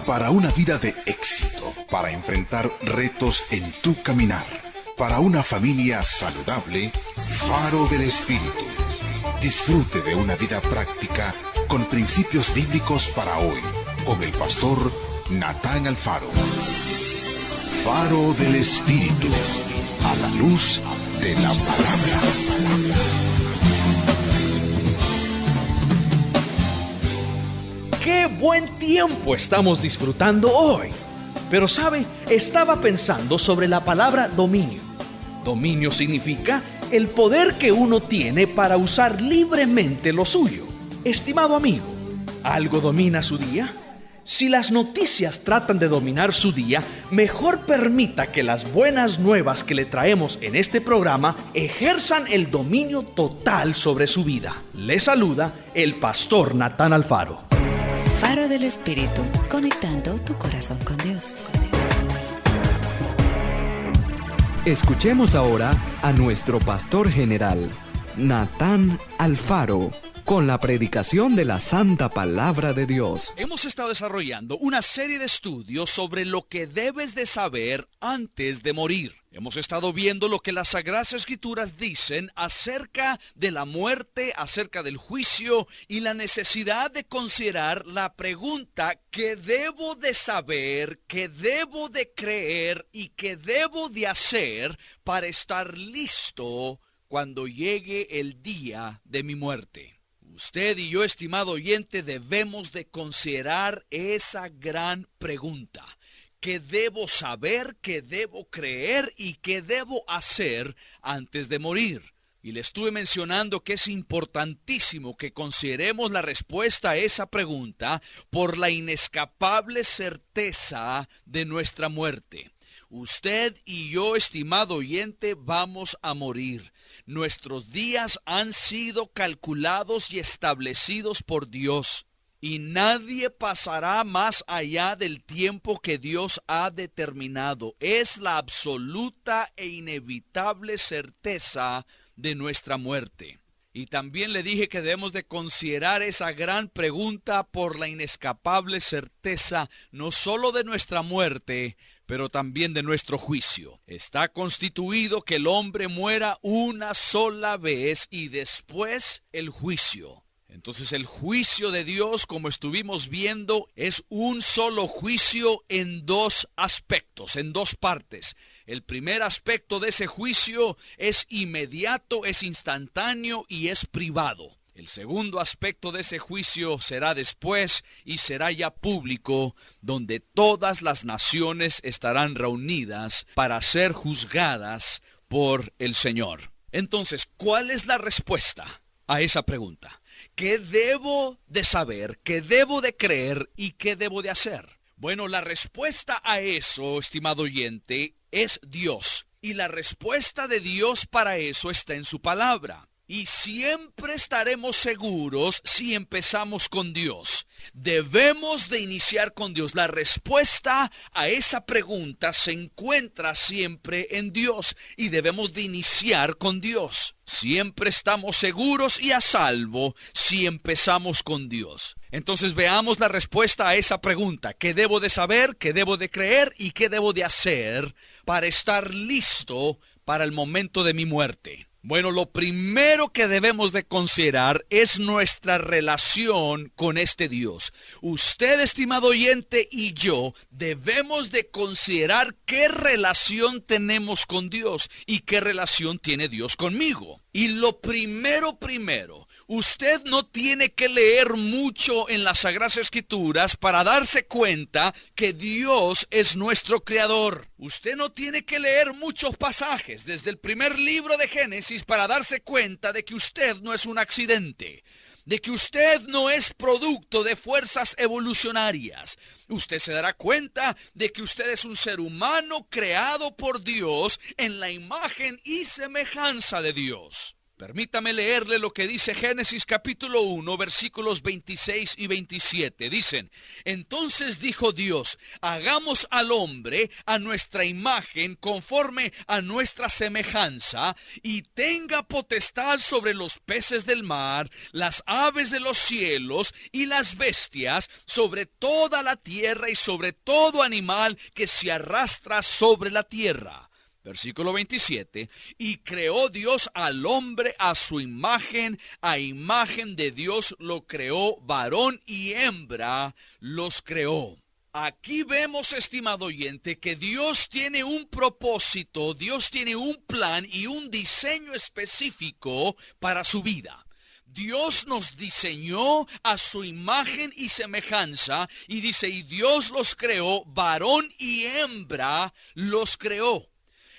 Para una vida de éxito, para enfrentar retos en tu caminar, para una familia saludable, Faro del Espíritu. Disfrute de una vida práctica con principios bíblicos para hoy, con el pastor Natán Alfaro. Faro del Espíritu, a la luz de la palabra. ¡Qué buen tiempo estamos disfrutando hoy! Pero sabe, estaba pensando sobre la palabra dominio. Dominio significa el poder que uno tiene para usar libremente lo suyo. Estimado amigo, ¿algo domina su día? Si las noticias tratan de dominar su día, mejor permita que las buenas nuevas que le traemos en este programa ejerzan el dominio total sobre su vida. Le saluda el pastor Natán Alfaro. Faro del Espíritu, conectando tu corazón con Dios. Escuchemos ahora a nuestro pastor general, Natán Alfaro, con la predicación de la Santa Palabra de Dios. Hemos estado desarrollando una serie de estudios sobre lo que debes de saber antes de morir. Hemos estado viendo lo que las Sagradas Escrituras dicen acerca de la muerte, acerca del juicio y la necesidad de considerar la pregunta: ¿qué debo de saber, qué debo de creer y qué debo de hacer para estar listo cuando llegue el día de mi muerte? Usted y yo, estimado oyente, debemos de considerar esa gran pregunta. ¿Qué debo saber, qué debo creer y qué debo hacer antes de morir? Y le estuve mencionando que es importantísimo que consideremos la respuesta a esa pregunta por la inescapable certeza de nuestra muerte. Usted y yo, estimado oyente, vamos a morir. Nuestros días han sido calculados y establecidos por Dios. Y nadie pasará más allá del tiempo que Dios ha determinado. Es la absoluta e inevitable certeza de nuestra muerte. Y también le dije que debemos de considerar esa gran pregunta por la inescapable certeza no solo de nuestra muerte, pero también de nuestro juicio. Está constituido que el hombre muera una sola vez y después el juicio. Entonces el juicio de Dios, como estuvimos viendo, es un solo juicio en dos aspectos, en dos partes. El primer aspecto de ese juicio es inmediato, es instantáneo y es privado. El segundo aspecto de ese juicio será después y será ya público, donde todas las naciones estarán reunidas para ser juzgadas por el Señor. Entonces, ¿cuál es la respuesta a esa pregunta? ¿Qué debo de saber, qué debo de creer y qué debo de hacer? Bueno, la respuesta a eso, estimado oyente, es Dios. Y la respuesta de Dios para eso está en su palabra. Y siempre estaremos seguros si empezamos con Dios. Debemos de iniciar con Dios. La respuesta a esa pregunta se encuentra siempre en Dios y debemos de iniciar con Dios. Siempre estamos seguros y a salvo si empezamos con Dios. Entonces veamos la respuesta a esa pregunta. ¿Qué debo de saber, qué debo de creer y qué debo de hacer para estar listo para el momento de mi muerte? Bueno, lo primero que debemos de considerar es nuestra relación con este Dios. Usted, estimado oyente, y yo debemos de considerar qué relación tenemos con Dios y qué relación tiene Dios conmigo. Y lo primero, usted no tiene que leer mucho en las Sagradas Escrituras para darse cuenta que Dios es nuestro creador. Usted no tiene que leer muchos pasajes desde el primer libro de Génesis para darse cuenta de que usted no es un accidente, de que usted no es producto de fuerzas evolucionarias. Usted se dará cuenta de que usted es un ser humano creado por Dios en la imagen y semejanza de Dios. Permítame leerle lo que dice Génesis capítulo 1, versículos 26 y 27. Dicen: entonces dijo Dios, hagamos al hombre a nuestra imagen, conforme a nuestra semejanza, y tenga potestad sobre los peces del mar, las aves de los cielos y las bestias, sobre toda la tierra y sobre todo animal que se arrastra sobre la tierra. Versículo 27, y creó Dios al hombre a su imagen, a imagen de Dios lo creó, varón y hembra los creó. Aquí vemos, estimado oyente, que Dios tiene un propósito, Dios tiene un plan y un diseño específico para su vida. Dios nos diseñó a su imagen y semejanza, y dice, y Dios los creó, varón y hembra los creó.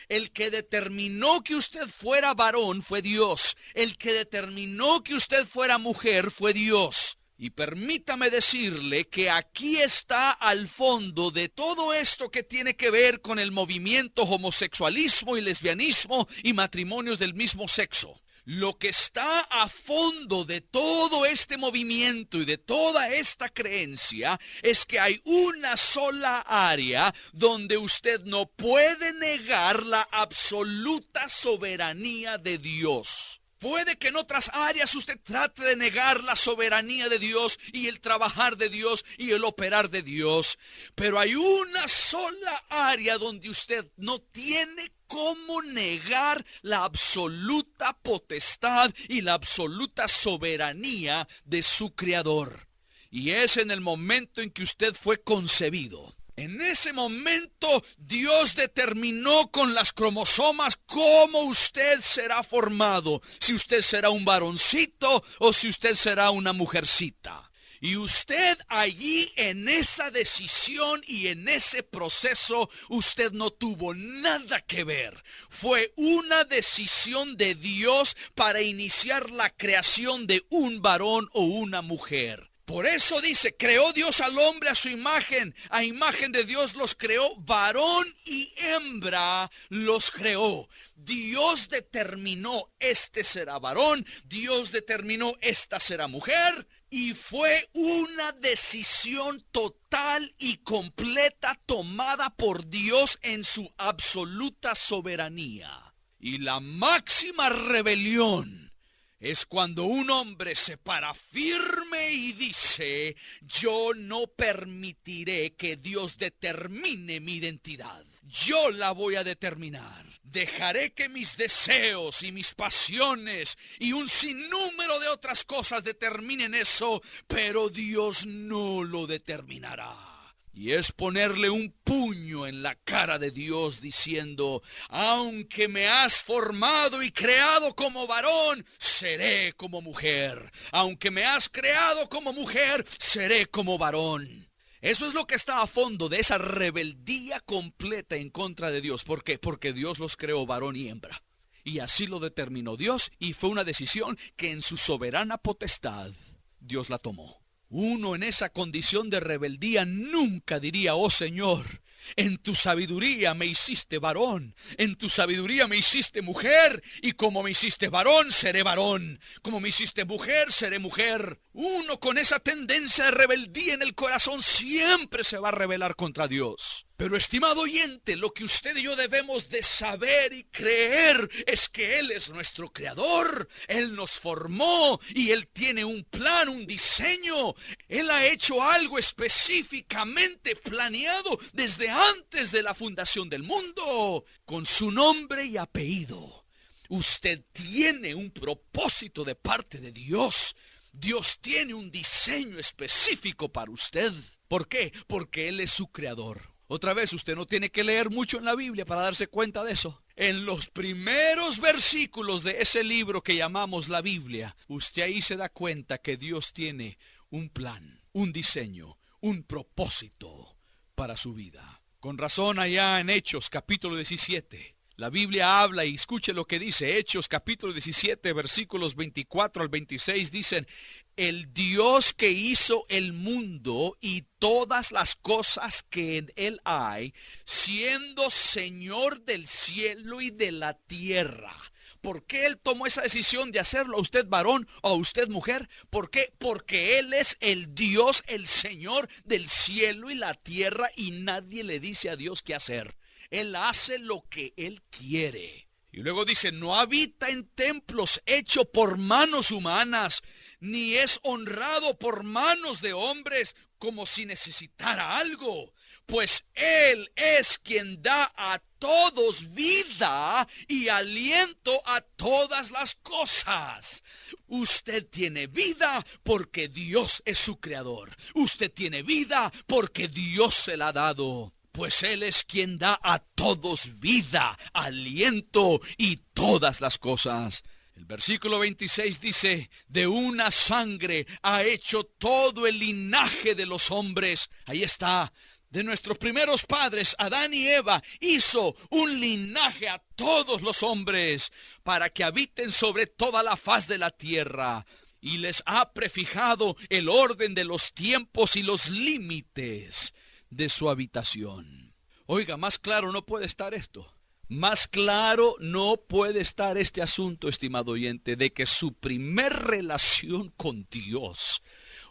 El que determinó que usted fuera varón fue Dios. El que determinó que usted fuera mujer fue Dios. Y permítame decirle que aquí está al fondo de todo esto que tiene que ver con el movimiento homosexualismo y lesbianismo y matrimonios del mismo sexo. Lo que está a fondo de todo este movimiento y de toda esta creencia es que hay una sola área donde usted no puede negar la absoluta soberanía de Dios. Puede que en otras áreas usted trate de negar la soberanía de Dios y el trabajar de Dios y el operar de Dios, pero hay una sola área donde usted no tiene cómo negar la absoluta potestad y la absoluta soberanía de su Creador. Y es en el momento en que usted fue concebido. En ese momento Dios determinó con las cromosomas cómo usted será formado. Si usted será un varoncito o si usted será una mujercita. Y usted allí en esa decisión y en ese proceso, usted no tuvo nada que ver. Fue una decisión de Dios para iniciar la creación de un varón o una mujer. Por eso dice, creó Dios al hombre a su imagen, a imagen de Dios los creó, varón y hembra los creó. Dios determinó, este será varón, Dios determinó, esta será mujer. Y fue una decisión total y completa tomada por Dios en su absoluta soberanía. Y la máxima rebelión es cuando un hombre se para firme y dice, yo no permitiré que Dios determine mi identidad. Yo la voy a determinar. Dejaré que mis deseos y mis pasiones y un sinnúmero de otras cosas determinen eso, pero Dios no lo determinará. Y es ponerle un puño en la cara de Dios diciendo, aunque me has formado y creado como varón, seré como mujer. Aunque me has creado como mujer, seré como varón. Eso es lo que está a fondo de esa rebeldía completa en contra de Dios. ¿Por qué? Porque Dios los creó varón y hembra. Y así lo determinó Dios y fue una decisión que en su soberana potestad Dios la tomó. Uno en esa condición de rebeldía nunca diría, oh Señor, en tu sabiduría me hiciste varón, en tu sabiduría me hiciste mujer, y como me hiciste varón, seré varón, como me hiciste mujer, seré mujer. Uno con esa tendencia de rebeldía en el corazón siempre se va a rebelar contra Dios. Pero estimado oyente, lo que usted y yo debemos de saber y creer es que Él es nuestro creador. Él nos formó y Él tiene un plan, un diseño. Él ha hecho algo específicamente planeado desde antes de la fundación del mundo, con su nombre y apellido. Usted tiene un propósito de parte de Dios. Dios tiene un diseño específico para usted. ¿Por qué? Porque Él es su creador. Otra vez, usted no tiene que leer mucho en la Biblia para darse cuenta de eso. En los primeros versículos de ese libro que llamamos la Biblia, usted ahí se da cuenta que Dios tiene un plan, un diseño, un propósito para su vida. Con razón allá en Hechos capítulo 17, la Biblia habla y escuche lo que dice. Hechos capítulo 17 versículos 24 al 26 dicen, el Dios que hizo el mundo y todas las cosas que en él hay, siendo Señor del cielo y de la tierra, ¿Por qué Él tomó esa decisión de hacerlo a usted varón o a usted mujer? ¿Por qué? Porque Él es el Dios, el Señor del cielo y la tierra, y nadie le dice a Dios qué hacer. Él hace lo que Él quiere. Y luego dice, no habita en templos hechos por manos humanas, ni es honrado por manos de hombres como si necesitara algo. Pues Él es quien da a todos vida y aliento a todas las cosas. Usted tiene vida porque Dios es su creador. Usted tiene vida porque Dios se la ha dado. Pues Él es quien da a todos vida, aliento y todas las cosas. El versículo 26 dice, de una sangre ha hecho todo el linaje de los hombres. Ahí está. De nuestros primeros padres, Adán y Eva, hizo un linaje a todos los hombres para que habiten sobre toda la faz de la tierra. Y les ha prefijado el orden de los tiempos y los límites de su habitación. Oiga, más claro no puede estar esto. Más claro no puede estar este asunto, estimado oyente, de que su primer relación con Dios,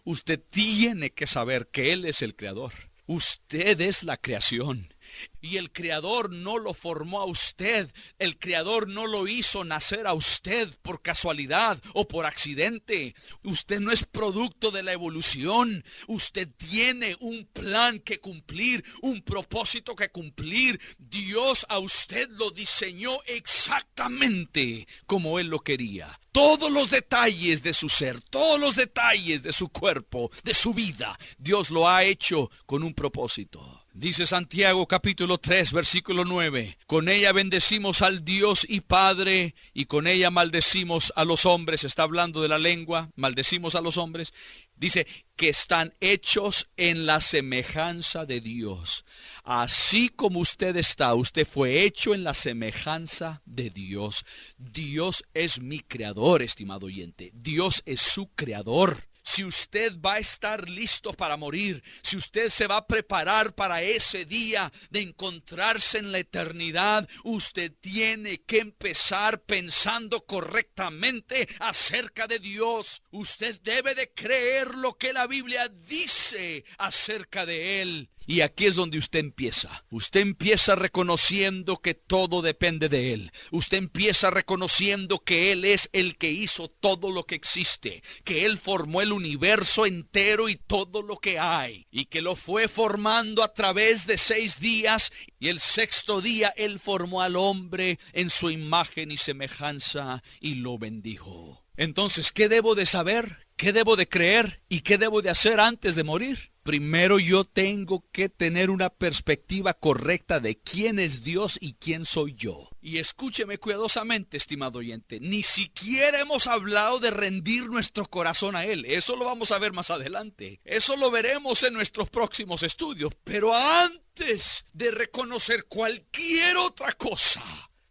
usted tiene que saber que Él es el creador. Usted es la creación. Y el Creador no lo formó a usted. El Creador no lo hizo nacer a usted por casualidad o por accidente. Usted no es producto de la evolución. Usted tiene un plan que cumplir, un propósito que cumplir. Dios a usted lo diseñó exactamente como Él lo quería. Todos los detalles de su ser, todos los detalles de su cuerpo, de su vida, Dios lo ha hecho con un propósito. Dice Santiago capítulo 3 versículo 9, con ella bendecimos al Dios y Padre y con ella maldecimos a los hombres. Está hablando de la lengua, maldecimos a los hombres. Dice que están hechos en la semejanza de Dios. Así como usted está, usted fue hecho en la semejanza de Dios. Dios es mi creador, estimado oyente. Dios es su creador. Si usted va a estar listo para morir, si usted se va a preparar para ese día de encontrarse en la eternidad, usted tiene que empezar pensando correctamente acerca de Dios. Usted debe de creer lo que la Biblia dice acerca de Él. Y aquí es donde usted empieza. Usted empieza reconociendo que todo depende de Él. Usted empieza reconociendo que Él es el que hizo todo lo que existe, que Él formó el universo entero y todo lo que hay, y que lo fue formando a través de 6 días, y el 6º día Él formó al hombre en su imagen y semejanza y lo bendijo. Entonces, ¿qué debo de saber? ¿Qué debo de creer? ¿Y qué debo de hacer antes de morir? Primero yo tengo que tener una perspectiva correcta de quién es Dios y quién soy yo. Y escúcheme cuidadosamente, estimado oyente, ni siquiera hemos hablado de rendir nuestro corazón a Él. Eso lo vamos a ver más adelante. Eso lo veremos en nuestros próximos estudios. Pero antes de reconocer cualquier otra cosa,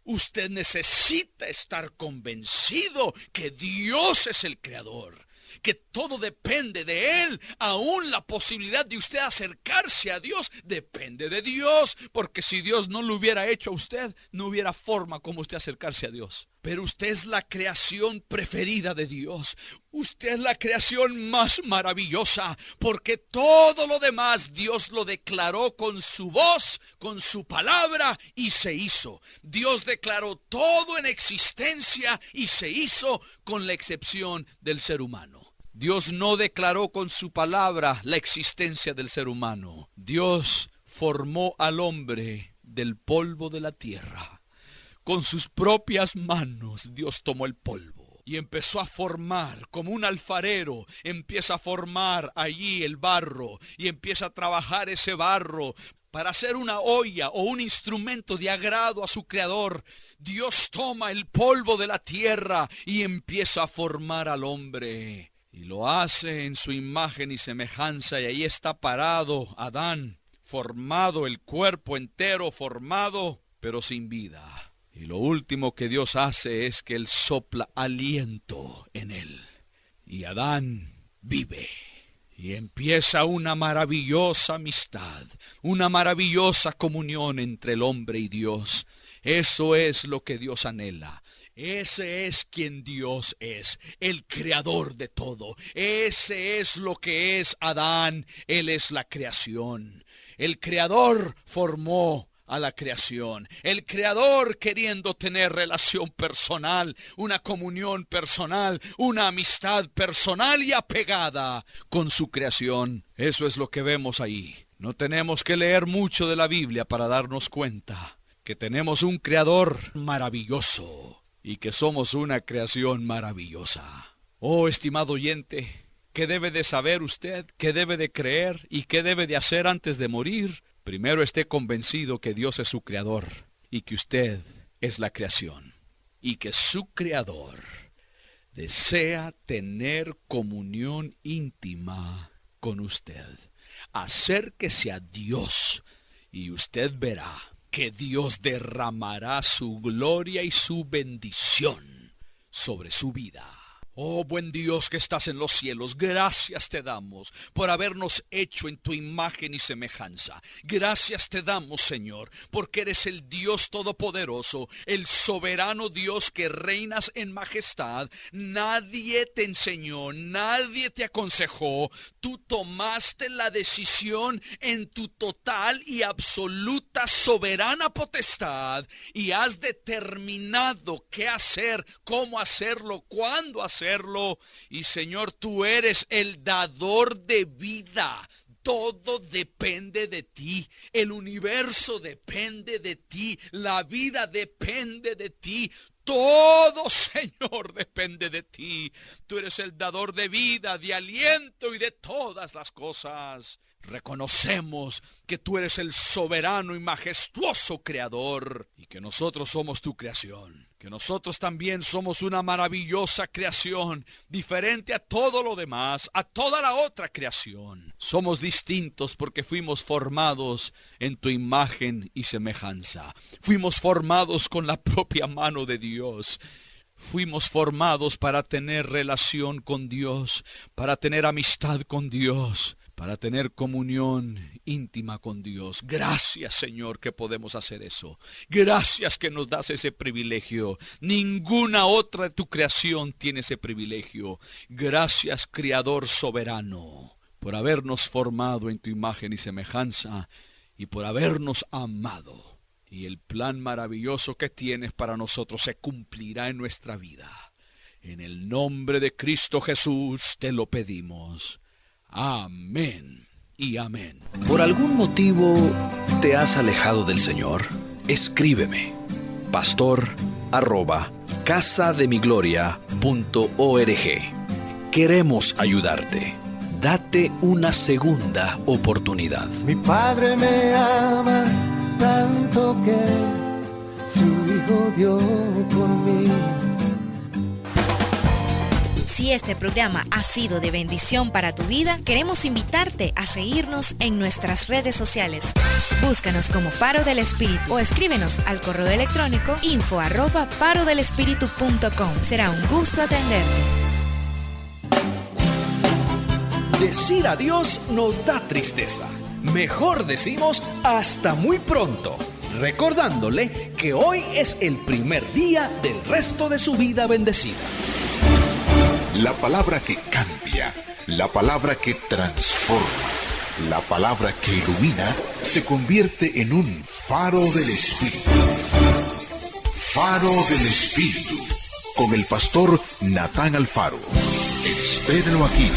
usted necesita estar convencido que Dios es el creador, que todo depende de Él. Aún la posibilidad de usted acercarse a Dios depende de Dios, porque si Dios no lo hubiera hecho a usted, no hubiera forma como usted acercarse a Dios. Pero usted es la creación preferida de Dios. Usted es la creación más maravillosa, porque todo lo demás Dios lo declaró con su voz, con su palabra, y se hizo. Dios declaró todo en existencia y se hizo, con la excepción del ser humano. Dios no declaró con su palabra la existencia del ser humano. Dios formó al hombre del polvo de la tierra. Con sus propias manos Dios tomó el polvo y empezó a formar, como un alfarero, empieza a formar allí el barro y empieza a trabajar ese barro para hacer una olla o un instrumento de agrado a su creador. Dios toma el polvo de la tierra y empieza a formar al hombre. Y lo hace en su imagen y semejanza, y ahí está parado Adán, formado, el cuerpo entero formado, pero sin vida. Y lo último que Dios hace es que Él sopla aliento en él. Y Adán vive. Y empieza una maravillosa amistad, una maravillosa comunión entre el hombre y Dios. Eso es lo que Dios anhela. Ese es quien Dios es, el creador de todo. Ese es lo que es Adán. Él es la creación. El creador formó a la creación. El creador queriendo tener relación personal, una comunión personal, una amistad personal y apegada con su creación. Eso es lo que vemos ahí. No tenemos que leer mucho de la Biblia para darnos cuenta que tenemos un creador maravilloso y que somos una creación maravillosa. Oh, estimado oyente, ¿qué debe de saber usted? ¿Qué debe de creer? ¿Y qué debe de hacer antes de morir? Primero esté convencido que Dios es su creador y que usted es la creación. Y que su creador desea tener comunión íntima con usted. Acérquese a Dios y usted verá que Dios derramará su gloria y su bendición sobre su vida. Oh, buen Dios que estás en los cielos, gracias te damos por habernos hecho en tu imagen y semejanza. Gracias te damos, Señor, porque eres el Dios todopoderoso, el soberano Dios que reinas en majestad. Nadie te enseñó, nadie te aconsejó. Tú tomaste la decisión en tu total y absoluta soberana potestad y has determinado qué hacer, cómo hacerlo, cuándo hacerlo. Y Señor, tú eres el dador de vida. Todo depende de ti. El universo depende de ti. La vida depende de ti. Todo, Señor, depende de ti. Tú eres el dador de vida, de aliento y de todas las cosas. Reconocemos que tú eres el soberano y majestuoso creador y que nosotros somos tu creación. Que nosotros también somos una maravillosa creación, diferente a todo lo demás, a toda la otra creación. Somos distintos porque fuimos formados en tu imagen y semejanza. Fuimos formados con la propia mano de Dios. Fuimos formados para tener relación con Dios, para tener amistad con Dios, para tener comunión íntima con Dios. Gracias, Señor, que podemos hacer eso. Gracias que nos das ese privilegio. Ninguna otra de tu creación tiene ese privilegio. Gracias, Creador soberano, por habernos formado en tu imagen y semejanza y por habernos amado. Y el plan maravilloso que tienes para nosotros se cumplirá en nuestra vida. En el nombre de Cristo Jesús te lo pedimos. Amén y amén. ¿Por algún motivo te has alejado del Señor? Escríbeme, pastor@casademigloria.org. Queremos ayudarte. Date una segunda oportunidad. Mi Padre me ama tanto que su Hijo dio por mí. Si este programa ha sido de bendición para tu vida, queremos invitarte a seguirnos en nuestras redes sociales. Búscanos como Faro del Espíritu o escríbenos al correo electrónico info@farodelespiritu.com. Será un gusto atenderte. Decir adiós nos da tristeza. Mejor decimos hasta muy pronto, recordándole que hoy es el primer día del resto de su vida bendecida. La palabra que cambia, la palabra que transforma, la palabra que ilumina, se convierte en un faro del Espíritu. Faro del Espíritu, con el pastor Natán Alfaro. Espérenlo aquí.